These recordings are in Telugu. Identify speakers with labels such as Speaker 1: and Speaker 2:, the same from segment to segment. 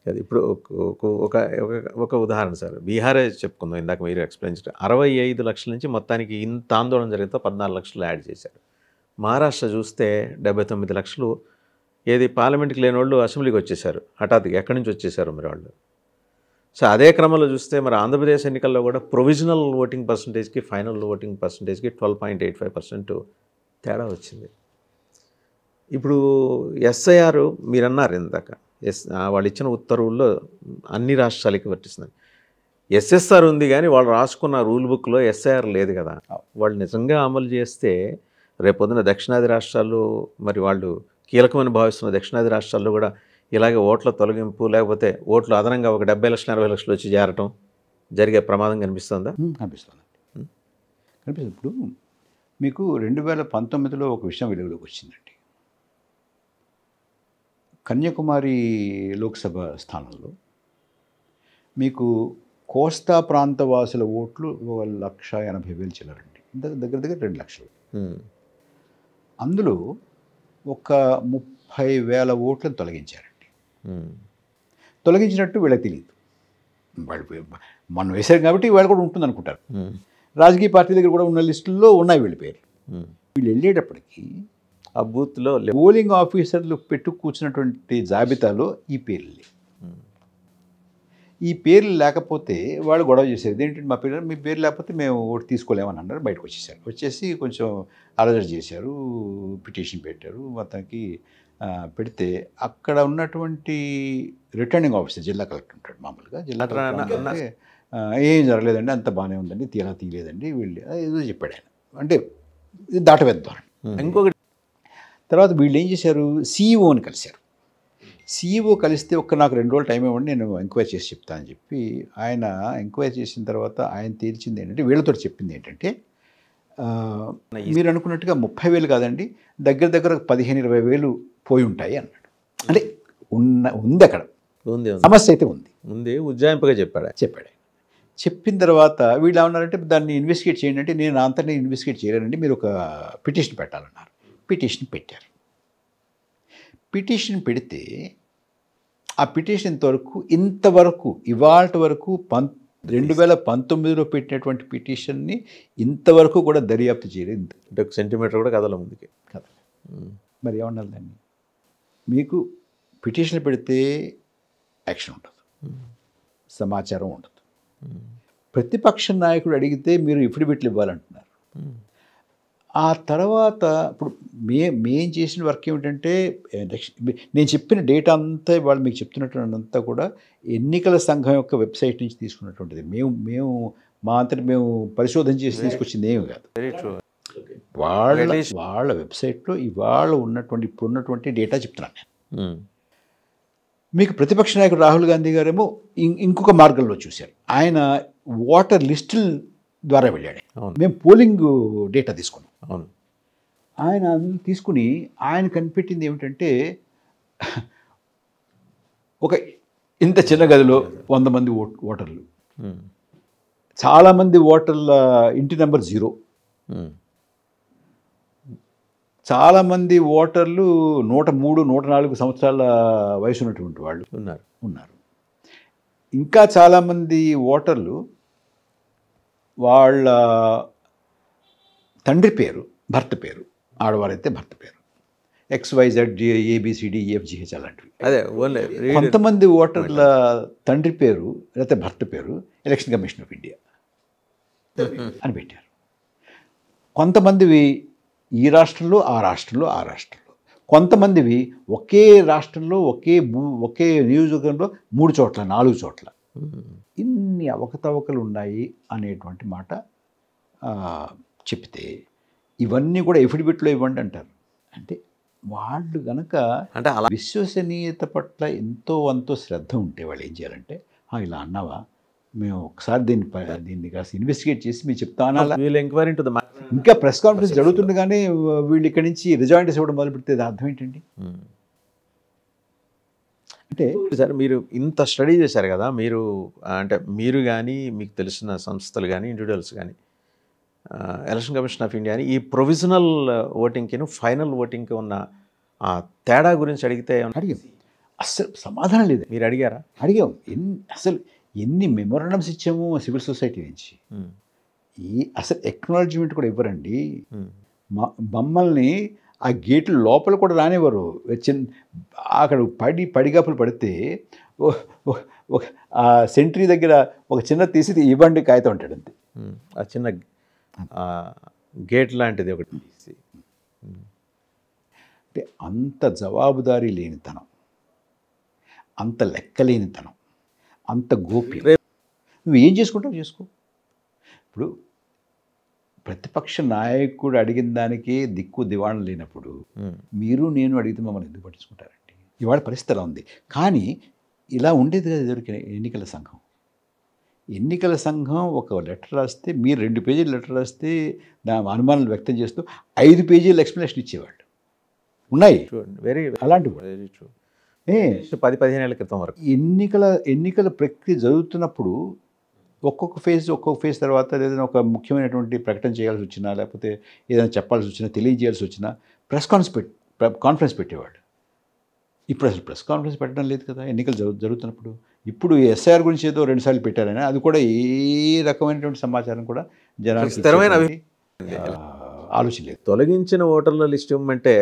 Speaker 1: అది ఇప్పుడు ఒక ఒక ఒక ఉదాహరణ సార్, బీహారే చెప్పుకుందాం. ఇందాక మీరు ఎక్స్ప్లెయిన్ చేశారు. 65 లక్షల నుంచి మొత్తానికి ఇంత ఆందోళన జరిగితే 14 లక్షలు యాడ్ చేశారు. మహారాష్ట్ర చూస్తే 79 లక్షలు. ఏది పార్లమెంట్కి లేని వాళ్ళు అసెంబ్లీకి వచ్చేసారు హఠాత్తుగా. ఎక్కడి నుంచి వచ్చేసారు మరి వాళ్ళు? సో అదే క్రమంలో చూస్తే మరి ఆంధ్రప్రదేశ్ ఎన్నికల్లో కూడా ప్రొవిజనల్ ఓటింగ్ పర్సంటేజ్కి ఫైనల్ ఓటింగ్ పర్సంటేజ్కి 12.85% తేడా వచ్చింది. ఇప్పుడు ఎస్ఐఆర్ మీరు అన్నారు ఇందాక, వాళ్ళు ఇచ్చిన ఉత్తర్వుల్లో అన్ని రాష్ట్రాలకి వర్తిస్తుంది. ఎస్ఎస్ఆర్ ఉంది కానీ వాళ్ళు రాసుకున్న రూల్ బుక్లో ఎస్ఐఆర్ లేదు కదా. వాళ్ళు నిజంగా అమలు చేస్తే రేపొద్దున దక్షిణాది రాష్ట్రాలు, మరి వాళ్ళు కీలకమని భావిస్తున్న దక్షిణాది రాష్ట్రాల్లో కూడా ఇలాగే ఓట్ల తొలగింపు లేకపోతే ఓట్లు అదనంగా ఒక 70 లక్షలు 60 లక్షలు వచ్చి చేరటం జరిగే ప్రమాదం కనిపిస్తుందా?
Speaker 2: కనిపిస్తుంది. ఇప్పుడు మీకు 2019లో ఒక విషయం వెలుగులోకి వచ్చిందండి. కన్యాకుమారి లోక్సభ స్థానంలో మీకు కోస్తా ప్రాంత వాసుల ఓట్లు 1,80,000 చిల్లరండి, దగ్గర దగ్గర 2 లక్షలు. అందులో ఒక 30,000 ఓట్లను తొలగించారండి. తొలగించినట్టు వీళ్ళకి తెలియదు. వాళ్ళు మనం వేశారు కాబట్టి వాళ్ళు కూడా ఉంటుంది అనుకుంటారు. రాజకీయ పార్టీ దగ్గర కూడా ఉన్న లిస్టుల్లో ఉన్నాయి వీళ్ళ పేర్లు. వీళ్ళు వెళ్ళేటప్పటికి
Speaker 1: ఆ బూత్లో
Speaker 2: పోలింగ్ ఆఫీసర్లు పెట్టు కూర్చున్నటువంటి జాబితాలో ఈ పేర్లు లేవు. ఈ పేర్లు లేకపోతే వాళ్ళు గొడవ చేసేది ఏంటంటే మా పేరు, మీ పేరు లేకపోతే మేము ఓటు తీసుకోలేమని అన్నారు. బయటకు వచ్చేసారు. వచ్చేసి కొంచెం అలజడి చేశారు, పిటిషన్ పెట్టారు. మొత్తానికి పెడితే అక్కడ ఉన్నటువంటి రిటర్నింగ్ ఆఫీసర్, జిల్లా కలెక్టర్ ఉంటాడు మామూలుగా. జిల్లా కలెక్టర్ ఏం జరగలేదండి, అంత బాగానే ఉందండి, తీయలేదండి వీళ్ళు ఏదో చెప్పాడు ఆయన. అంటే ఇది దాటవేద్దాం.
Speaker 1: ఇంకొకటి
Speaker 2: తర్వాత వీళ్ళు ఏం చేశారు, సీఈఓని కలిశారు. సీఈఓ కలిస్తే నాకు 2 రోజులు టైం ఇవ్వండి, నేను ఎంక్వైరీ చేసి చెప్తాను అని చెప్పి ఆయన ఎంక్వైరీ చేసిన తర్వాత ఆయన తేల్చింది ఏంటంటే, వీళ్ళతో చెప్పింది ఏంటంటే, మీరు అనుకున్నట్టుగా 30,000 కాదండి, దగ్గర దగ్గర 15,000-20,000 పోయి ఉంటాయి అన్నాడు. అంటే ఉంది అక్కడ
Speaker 1: ఉంది,
Speaker 2: సమస్య అయితే ఉంది.
Speaker 1: ఉజ్జాయింపుగా చెప్పాడు.
Speaker 2: చెప్పిన తర్వాత వీళ్ళు ఏమన్నారంటే, దాన్ని ఇన్వెస్టిగేట్ చేయండి అంటే, నేను అంతనే ఇన్వెస్టిగేట్ చేయలేనండి, మీరు ఒక పిటిషన్ పెట్టాలన్నారు. పిటిషన్ పెట్టారు. పిటిషన్ పెడితే ఆ పిటిషన్ ఇంతవరకు ఇవాళ వరకు 2019లో పెట్టినటువంటి పిటిషన్ని ఇంతవరకు కూడా దర్యాప్తు చేయలేదు.
Speaker 1: అంటే ఒక సెంటీమీటర్ కూడా కదల ముందుకి
Speaker 2: కదల. మరి ఏమన్నారు దాన్ని? మీకు పిటిషన్ పెడితే యాక్షన్ ఉండదు, సమాచారం ఉండదు. ప్రతిపక్ష నాయకుడు అడిగితే మీరు ఎఫిడవిట్లు ఇవ్వాలంటున్నారు. ఆ తర్వాత ఇప్పుడు మేం చేసిన వర్క్ ఏమిటంటే, నేను చెప్పిన డేటా అంతా వాళ్ళు మీకు చెప్తున్నటువంటిదంతా కూడా ఎన్నికల సంఘం యొక్క వెబ్సైట్ నుంచి తీసుకున్నటువంటిది. మేము మా అంతటి మేము పరిశోధన చేసి తీసుకొచ్చింది ఏమి కాదు. వాళ్ళ వెబ్సైట్లో ఇవాళ ఇప్పుడున్నటువంటి డేటా చెప్తున్నాను నేను. మీకు ప్రతిపక్ష నాయకుడు రాహుల్ గాంధీ గారేమో ఇంకొక మార్గంలో చూశారు. ఆయన ఓటర్ లిస్టుల ద్వారా వెళ్ళాడు. మేము పోలింగ్ డేటా తీసుకున్నాం. ఆయన తీసుకుని ఆయన కనిపెట్టింది ఏమిటంటే, ఒక ఇంత చిన్న గదిలో 100 మంది ఓటర్లు, చాలామంది ఓటర్ల ఇంటి నెంబర్ 0, చాలామంది ఓటర్లు 103, 104 సంవత్సరాల వయసు ఉన్నటువంటి వాళ్ళు ఉన్నారు. ఇంకా చాలామంది ఓటర్లు వాళ్ళ తండ్రి పేరు, భర్త పేరు, ఆడవారైతే భర్త పేరు, XYZ ABCD EFGH అలాంటివి.
Speaker 1: అదే
Speaker 2: కొంతమంది ఓటర్ల తండ్రి పేరు లేకపోతే భర్త పేరు ఎలక్షన్ కమిషన్ ఆఫ్ ఇండియా అని పెట్టారు. కొంతమందివి ఈ రాష్ట్రంలో ఆ రాష్ట్రంలో కొంతమందివి ఒకే రాష్ట్రంలో ఒకే నియోజకవర్గంలో 3 చోట్ల 4 చోట్ల. ఇన్ని అవకతవకలు ఉన్నాయి అనేటువంటి మాట చెప్తే, ఇవన్నీ కూడా ఎఫిడవిట్లో ఇవ్వండి అంటారు. అంటే వాళ్ళు కనుక అంటే అలా విశ్వసనీయత పట్ల ఎంతో శ్రద్ధ ఉంటే వాళ్ళు ఏం చేయాలంటే, ఇలా అన్నావా, మేము ఒకసారి దీన్ని కాస్త ఇన్వెస్టిగేట్ చేసి మీరు చెప్తానా. ఇంకా ప్రెస్ కాన్ఫరెన్స్ జరుగుతుండగానే వీళ్ళు ఇక్కడి నుంచి రిజాయింట్స్ ఇవ్వడం మొదలు పెడితే అర్థం ఏంటండి?
Speaker 1: అంటే సార్ మీరు ఇంత స్టడీ చేశారు కదా, మీరు కానీ మీకు తెలిసిన సంస్థలు కానీ ఇండివిజువల్స్ కానీ ఎలక్షన్ కమిషన్ ఆఫ్ ఇండియాని ఈ ప్రొవిజనల్ ఓటింగ్కి ఫైనల్ ఓటింగ్కి ఉన్న ఆ తేడా గురించి అడిగితే
Speaker 2: అస్సలు సమాధానం లేదు.
Speaker 1: మీరు అడిగారా?
Speaker 2: అడిగాం అసలు ఎన్ని మెమోరాండమ్స్ ఇచ్చాము సివిల్ సొసైటీ నుంచి. అసలు ఎక్నాలజ్మెంట్ కూడా ఇవ్వరండి. మమ్మల్ని ఆ గేట్ల లోపల కూడా రానివ్వరు. అక్కడ పడిగాపులు పడితే ఆ సెంట్రీ దగ్గర ఒక చిన్న తీసి ఇవ్వండి కాగితం ఉంటాడు అంతే.
Speaker 1: ఆ చిన్న గేట్ లాంటిది ఒకటి తీసి.
Speaker 2: అంటే అంత జవాబుదారీ లేనితనం, అంత లెక్కలేనితనం, అంత గోప్యం. నువ్వు ఏం చేసుకుంటావు చేసుకో. ఇప్పుడు ప్రతిపక్ష నాయకుడు అడిగిన దానికే దిక్కు దివాణం లేనప్పుడు మీరు నేను అడిగితే మమ్మల్ని ఎందుకు పట్టించుకుంటారండి? ఇవాళ పరిస్థితి అలా ఉంది. కానీ ఇలా ఉండేది కదా దొరికిన ఎన్నికల సంఘం. ఎన్నికల సంఘం ఒక లెటర్ రాస్తే, మీరు 2 పేజీలు లెటర్ రాస్తే దాని అనుమానాలు వ్యక్తం చేస్తూ 5 పేజీలు ఎక్స్ప్లెనేషన్ ఇచ్చేవాళ్ళు ఉన్నాయి.
Speaker 1: వెరీ
Speaker 2: అలాంటివి
Speaker 1: వెరీ ట్రూ. 10-15 ఏళ్ల క్రితం వరకు
Speaker 2: ఎన్నికల ప్రక్రియ జరుగుతున్నప్పుడు ఒక్కొక్క ఫేజ్ తర్వాత ఏదైనా ఒక ముఖ్యమైనటువంటి ప్రకటన చేయాల్సి వచ్చినా, లేకపోతే ఏదైనా చెప్పాల్సి వచ్చినా, తెలియజేయాల్సి వచ్చినా కాన్ఫరెన్స్ పెట్టేవాడు. ఇప్పుడు అసలు ప్రెస్ కాన్ఫరెన్స్ పెట్టడం లేదు కదా ఎన్నికలు జరుగుతున్నప్పుడు. ఇప్పుడు ఎస్ఐఆర్ గురించి ఏదో 2 సార్లు పెట్టారని, అది కూడా ఏ రకమైనటువంటి సమాచారం కూడా జనానికి
Speaker 1: స్థిరమైన
Speaker 2: ఆలోచన లేదు.
Speaker 1: తొలగించిన ఓటర్ల లిస్ట్ ఇవ్వమంటే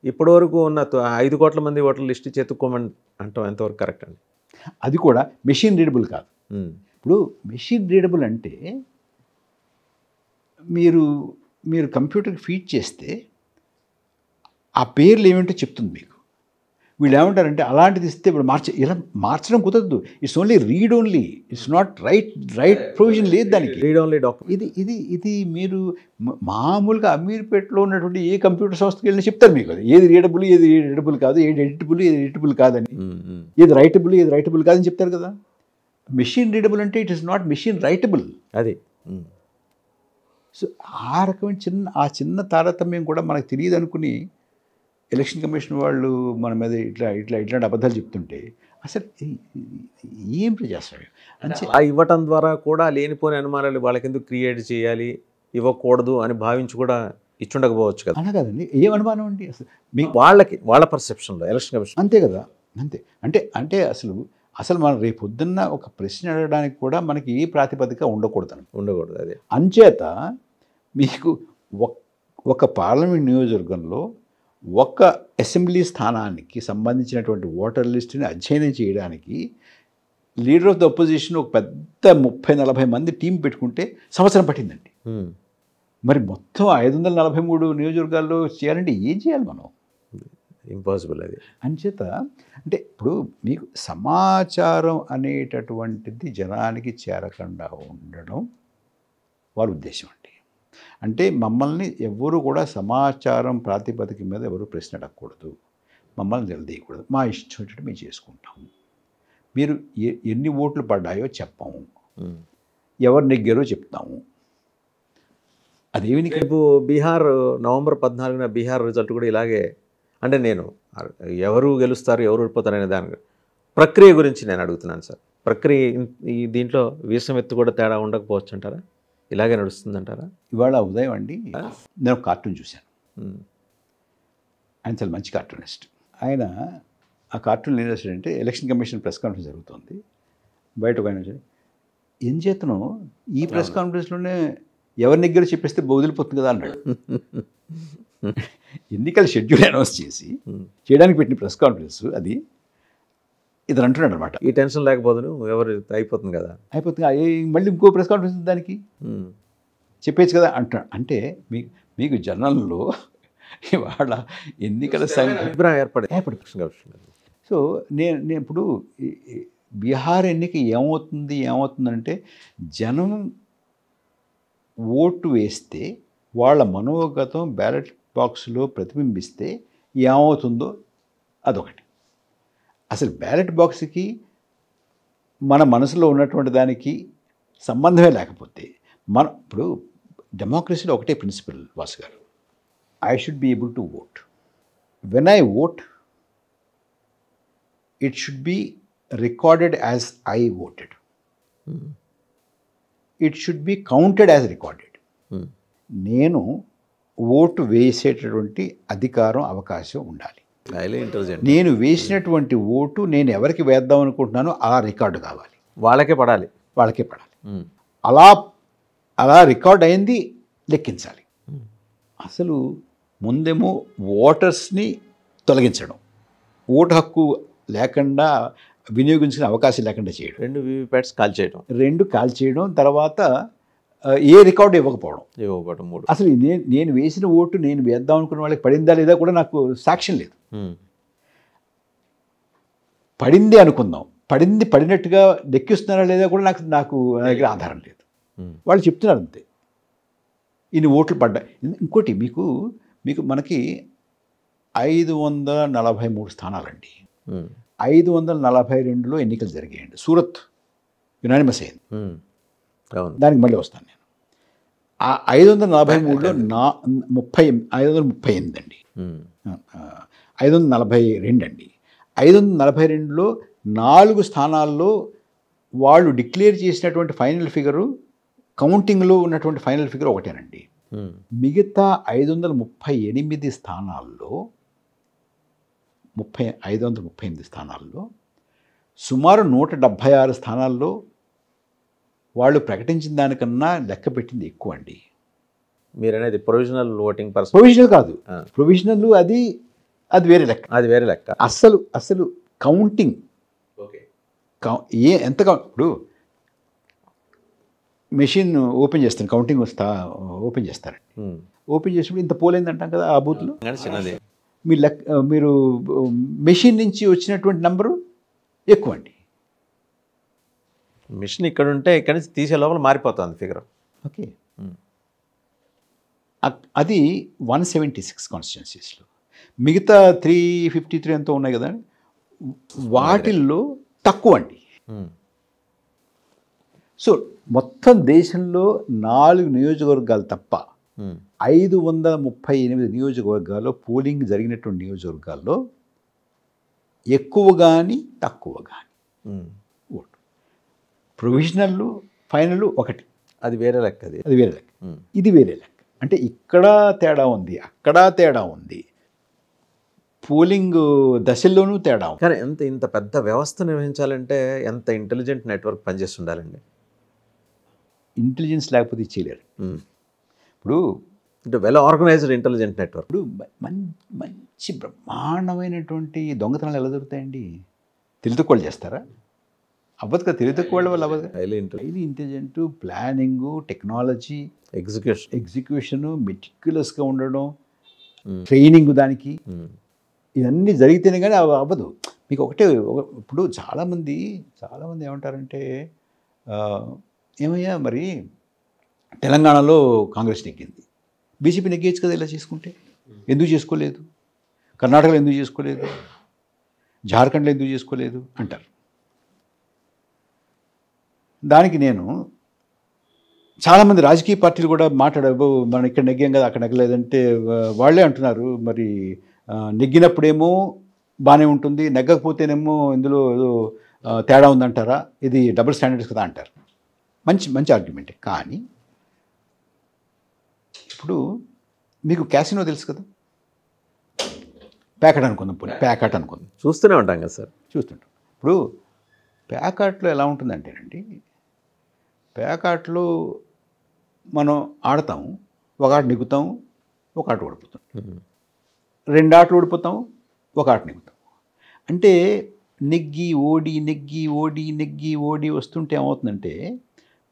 Speaker 1: ఇప్పటి వరకు ఉన్న 5 కోట్ల మంది ఓటర్ల లిస్ట్ చెతుక్కోమని అంటాం ఎంతవరకు కరెక్ట్ అండి?
Speaker 2: అది కూడా మెషిన్ రీడబుల్ కాదు. ఇప్పుడు మెషిన్ రీడబుల్ అంటే మీరు కంప్యూటర్కి ఫీడ్ చేస్తే ఆ పేర్లు ఏమిటో చెప్తుంది మీకు. వీళ్ళు ఏమంటారంటే అలాంటిది ఇస్తే ఇప్పుడు ఇలా మార్చడం కుదరదు. It's only read only, it's not right provision లేదు దానికి.
Speaker 1: Read only document.
Speaker 2: ఇది మీరు మామూలుగా అమీర్పేటలో ఉన్నటువంటి ఏ కంప్యూటర్ సంస్థకి వెళ్ళినా చెప్తారు మీకు అది ఏది రీడబుల్, ఏది రీడబుల్ కాదు, ఏది ఎడిటబుల్ కాదని, ఏది రైటబుల్ కాదని చెప్తారు కదా. మెషిన్ రీడబుల్ అంటే it is not machine writable.
Speaker 1: అది
Speaker 2: సో ఆ రకమైన చిన్న తారతమ్యం కూడా మనకు తెలియదు అనుకుని ఎలక్షన్ కమిషన్ వాళ్ళు మన మీద ఇట్లాంటి అబద్ధాలు చెప్తుంటే అసలు ఏం ప్రజాస్వామ్యం అంటే
Speaker 1: ఇవ్వటం ద్వారా కూడా లేనిపోని అనుమానాలు వాళ్ళకెందుకు క్రియేట్ చేయాలి, ఇవ్వకూడదు అని భావించి కూడా ఇచ్చుండకపోవచ్చు కదా.
Speaker 2: అలా కాదండి, ఏం అనుమానం అండి అసలు మీకు
Speaker 1: వాళ్ళ పర్సెప్షన్లో ఎలక్షన్ కమిషన్
Speaker 2: అంతే కదా. అంటే అసలు మనం రేపు పొద్దున్న ఒక ప్రశ్న అడగడానికి కూడా మనకి ఏ ప్రాతిపదిక ఉండకూడదు.
Speaker 1: అదే
Speaker 2: అంచేత మీకు ఒక పార్లమెంట్ నియోజకవర్గంలో ఒక అసెంబ్లీ స్థానానికి సంబంధించినటువంటి ఓటర్ లిస్టుని అధ్యయనం చేయడానికి లీడర్ ఆఫ్ ద అపోజిషన్ ఒక పెద్ద 30-40 మంది టీం పెట్టుకుంటే సంవత్సరం పట్టిందండి. మరి మొత్తం 543 నియోజకవర్గాల్లో చేయాలంటే ఏం చేయాలి మనం?
Speaker 1: ఇంపాసిబుల్ అది.
Speaker 2: అంచేత అంటే ఇప్పుడు మీకు సమాచారం అనేటటువంటిది జనానికి చేరకుండా ఉండడం వారి ఉద్దేశం అండి. అంటే మమ్మల్ని ఎవరు కూడా సమాచారం ప్రాతిపదిక మీద ఎవరు ప్రశ్న అడగకూడదు, మమ్మల్ని నిలదీయకూడదు, మా ఇష్టం వచ్చినట్టు మేము చేసుకుంటాము. మీరు ఎన్ని ఓట్లు పడ్డాయో చెప్పాము, ఎవరు నెగ్గారో చెప్తాము. అదేమి
Speaker 1: రేపు బీహార్ నవంబర్ 14న బీహార్ రిజల్ట్ కూడా ఇలాగే. అంటే నేను ఎవరు గెలుస్తారు ఎవరు ఓడిపోతారు అనే దాని ప్రక్రియ గురించి నేను అడుగుతున్నాను సార్. ప్రక్రియ దీంట్లో వీసం ఎత్తు కూడా తేడా ఉండకపోవచ్చు అంటారా? ఇలాగే నడుస్తుందంటారా?
Speaker 2: ఇవాళ ఉదయం అండి నేను ఒక కార్టూన్ చూశాను. ఆయన చాలా మంచి కార్టూనిస్ట్. ఆయన ఆ కార్టూన్ ఏం చేశాడంటే ఎలక్షన్ కమిషన్ ప్రెస్ కాన్ఫరెన్స్ జరుగుతుంది, బయట ఒక ఆయన ఏం చేతను ఈ ప్రెస్ కాన్ఫరెన్స్లోనే ఎవరి దగ్గర చెప్పేస్తే వదిలిపోతుంది కదా అన్నాడు. ఎన్నికల షెడ్యూల్ అనౌన్స్ చేయడానికి పెట్టిన ప్రెస్ కాన్ఫరెన్స్ అది ఇతను అంటున్నాడు అనమాట.
Speaker 1: ఈ టెన్షన్ లేకపోతే ఎవరు అయిపోతుంది కదా,
Speaker 2: మళ్ళీ ఇంకో ప్రెస్ కాన్ఫరెన్స్ దానికి చెప్పేచ్చు కదా అంటున్నాడు. అంటే మీకు జర్నల్లో ఇవాళ ఎన్నికల
Speaker 1: అభిప్రాయం ఏర్పడి.
Speaker 2: సో నేను ఇప్పుడు బీహార్ ఎన్నిక ఏమవుతుందంటే జనం ఓటు వేస్తే వాళ్ళ మనోగతం బ్యాలెట్ బాక్స్లో ప్రతిబింబిస్తే ఏమవుతుందో అదొకటి. అసలు బ్యాలెట్ బాక్స్కి మన మనసులో ఉన్నటువంటి దానికి సంబంధమే లేకపోతే ఇప్పుడు డెమోక్రసీలో ఒకటే ప్రిన్సిపల్ వాసు గారు, I should be able to vote. When I vote it should be recorded as I voted. It should be counted as recorded. నేను ఓటు వేసేటటువంటి అధికారం అవకాశం ఉండాలి.
Speaker 1: Highly intelligent.
Speaker 2: నేను వేసినటువంటి ఓటు నేను ఎవరికి వేద్దాం అనుకుంటున్నానో అలా రికార్డు కావాలి,
Speaker 1: వాళ్ళకే పడాలి.
Speaker 2: వాళ్ళకే పడాలి. అలా అలా రికార్డ్ అయింది లెక్కించాలి. అసలు ముందేమో ఓటర్స్ని తొలగించడం, ఓటు హక్కు లేకుండా వినియోగించుకునే అవకాశం లేకుండా చేయడం,
Speaker 1: 2 వీవీప్యాట్స్ కాల్ చేయడం,
Speaker 2: 2 కాల్ చేయడం, తర్వాత ఏ రికార్డు ఇవ్వకపోవడం.
Speaker 1: 3.
Speaker 2: అసలు నేను వేసిన ఓటు నేను వేద్దాం అనుకున్న వాళ్ళకి పడిందా లేదా కూడా నాకు సాక్ష్యం లేదు. పడింది అనుకుందాం, పడినట్టుగా లెక్కిస్తున్నారా లేదా కూడా నాకు నా దగ్గర ఆధారం లేదు. వాళ్ళు చెప్తున్నారు అంతే, ఇన్ని ఓట్లు పడ్డాయి. ఇంకోటి మీకు మనకి 543 స్థానాలండి. 542లో ఎన్నికలు జరిగాయండి. సూరత్ యునానిమస్ అయింది. దానికి మళ్ళీ వస్తాను నేను. ఆ 543లో 538 అండి, 542 అండి. 542లో 4 స్థానాల్లో వాళ్ళు డిక్లేర్ చేసినటువంటి ఫైనల్ ఫిగరు, కౌంటింగ్లో ఉన్నటువంటి ఫైనల్ ఫిగర్ ఒకటేనండి. మిగతా 538 స్థానాల్లో 538 స్థానాల్లో సుమారు 176 స్థానాల్లో వాళ్ళు ప్రకటించిన దానికన్నా లెక్క పెట్టింది ఎక్కువ అండి.
Speaker 1: మీరనేది ప్రొవిజనల్ ఓటింగ్ పర్సన్.
Speaker 2: ప్రొవిజనల్ కాదు, ప్రొవిజనల్ అది వేరే లెక్క,
Speaker 1: అది వేరే లెక్క.
Speaker 2: అసలు కౌంటింగ్ ఎంతగా ఇప్పుడు మెషిన్ ఓపెన్ చేస్తాను, కౌంటింగ్ ఓపెన్ చేస్తారండి. ఓపెన్ చేసినప్పుడు ఇంత పోలైంది అంటాం కదా ఆ బూత్లో.
Speaker 1: చిన్నది
Speaker 2: మీరు మెషిన్ నుంచి వచ్చినటువంటి నంబరు ఎక్కువ అండి.
Speaker 1: మిషన్ ఇక్కడ ఉంటే ఇక్కడ నుంచి తీసే లోపల మారిపోతుంది ఫిగర్.
Speaker 2: ఓకే, అది 176 కాన్స్టిట్యున్సీస్లో. మిగతా 353 ఎంతో ఉన్నాయి కదా, వాటిల్లో తక్కువ అండి. సో మొత్తం దేశంలో 4 నియోజకవర్గాలు తప్ప 538 నియోజకవర్గాల్లో పోలింగ్ జరిగినటువంటి నియోజకవర్గాల్లో ఎక్కువ కానీ తక్కువ కానీ ఓటు. ప్రొవిజనల్ ఫైనల్ ఒకటి,
Speaker 1: అది వేరే లెక్క.
Speaker 2: అది వేరే లెక్క, ఇది వేరే లెక్క. అంటే ఇక్కడ తేడా ఉంది, అక్కడ తేడా ఉంది, పోలింగ్ దశల్లోనూ తేడా ఉంది.
Speaker 1: కానీ ఇంత పెద్ద వ్యవస్థ నిర్వహించాలంటే ఎంత ఇంటెలిజెంట్ నెట్వర్క్ పనిచేసి ఉండాలండి.
Speaker 2: ఇంటెలిజెన్స్ లేకపోతే ఇచ్చేయలేరు. ఇప్పుడు
Speaker 1: వెల్ ఆర్గనైజ్డ్ ఇంటెలిజెంట్ నెట్వర్క్.
Speaker 2: ఇప్పుడు మంచి బ్రహ్మాండమైనటువంటి దొంగతనాలు ఎలా దొరుకుతాయండి? తెలివితక్కువ చేస్తారా? అవ్వదు కదా, తెలివితక్కువ వల్ల అవ్వదు. Highly intelligent, planning, technology, execution, మెటిక్యులస్గా ఉండడం, ట్రైనింగ్, దానికి ఇవన్నీ జరిగితేనే కానీ అవ్వదు. మీకు ఇప్పుడు చాలామంది ఏమంటారంటే, ఏమయ్యా మరి తెలంగాణలో కాంగ్రెస్ నెగ్గింది, బీజేపీ నెగ్గేయచ్చు కదా ఇలా చేసుకుంటే, ఎందుకు చేసుకోలేదు? కర్ణాటకలో ఎందుకు చేసుకోలేదు? జార్ఖండ్లో ఎందుకు చేసుకోలేదు అంటారు. దానికి నేను చాలామంది రాజకీయ పార్టీలు కూడా మాట్లాడారు, మనం ఇక్కడ నెగ్గాం కదా అక్కడ నెగ్గలేదంటే వాళ్ళే అంటున్నారు, మరి నెగ్గినప్పుడేమో బాగానే ఉంటుంది, నెగ్గకపోతేనేమో ఇందులో ఏదో తేడా ఉందంటారా, ఇది డబుల్ స్టాండర్డ్స్ కదా అంటారు. మంచి ఆర్గ్యుమెంటే. కానీ ఇప్పుడు మీకు క్యాసినో తెలుసు కదా, ప్యాకెట్ అనుకుందాం, ప్యాకెట్ అనుకుందాం,
Speaker 1: చూస్తూనే ఉంటాం కదా సార్,
Speaker 2: చూస్తుంటాం. ఇప్పుడు ప్యాకెట్లో ఎలా ఉంటుందంటేనండి, ప్యాకెట్లో మనం ఆడతాం, ఒక ఆట నెగ్గుతాం, ఒక ఆట ఓడిపోతాం, 2 ఆటలు ఓడిపోతాం, ఒక ఆట నెగ్గుతాం. అంటే నెగ్గి ఓడి వస్తుంటే ఏమవుతుందంటే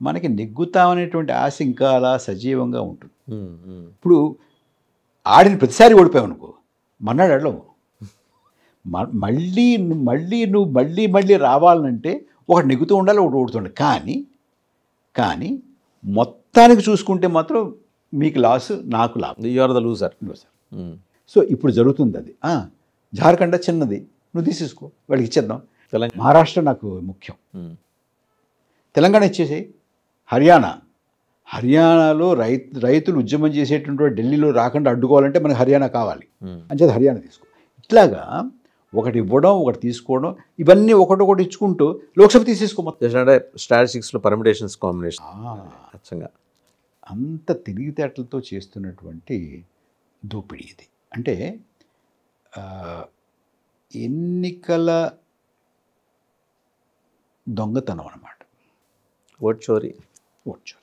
Speaker 2: మనకి నెగ్గుతామనేటువంటి ఆశ ఇంకా అలా సజీవంగా ఉంటుంది. ఇప్పుడు ఆడిన ప్రతిసారి ఓడిపోయావనుకో, మన్నాడు ఆడలేవు. మళ్ళీ రావాలంటే ఒకటి నెగ్గుతూ ఉండాలి, ఒకటి ఓడుతుండాలి. కానీ మొత్తానికి చూసుకుంటే మాత్రం మీకు లాస్, నాకు లాభం.
Speaker 1: You are the loser.
Speaker 2: So ఇప్పుడు జరుగుతుంది అది. జార్ఖండ్ చిన్నది, నువ్వు తీసేసుకో, వాడికి ఇచ్చేద్దాం. మహారాష్ట్ర నాకు ముఖ్యం, తెలంగాణ ఇచ్చేసేయి. హర్యానాలో రైతులు ఉద్యమం చేసేటువంటి ఢిల్లీలో రాకుండా అడ్డుకోవాలంటే మనకు హర్యానా కావాలి, అంచేది హర్యానా తీసుకో. ఇట్లాగా ఒకటి ఇవ్వడం, ఒకటి తీసుకోవడం, ఇవన్నీ ఒకటొకటి ఇచ్చుకుంటూ లోక్సభ తీసేసుకో మొత్తం.
Speaker 1: అంటే స్టాటిస్టిక్స్లో పర్మిటేషన్స్ కాంబినేషన్ ఖచ్చితంగా
Speaker 2: అంత తెలివితేటలతో చేస్తున్నటువంటి దోపిడీ ఇది. అంటే ఎన్నికల దొంగతనం అన్నమాట
Speaker 1: ఓట్ చోరీ.
Speaker 2: ఓట్ చోరీ.